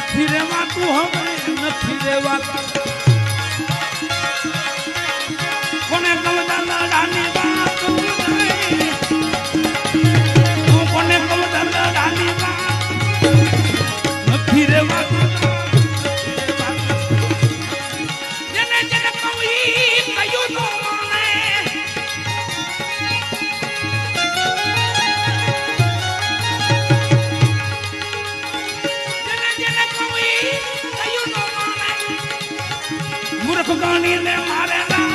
નથી રેવાતું હવે નથી રેવાતું કોને કહું દાદાની વાત હું કોને કહું દાદાની વાત નથી રેવાતું જેને જેને કહું ઈ કયું નો માને જેને જેને કહું ઈ કયું નો માને મૂર્ખ ગણીને મારે ના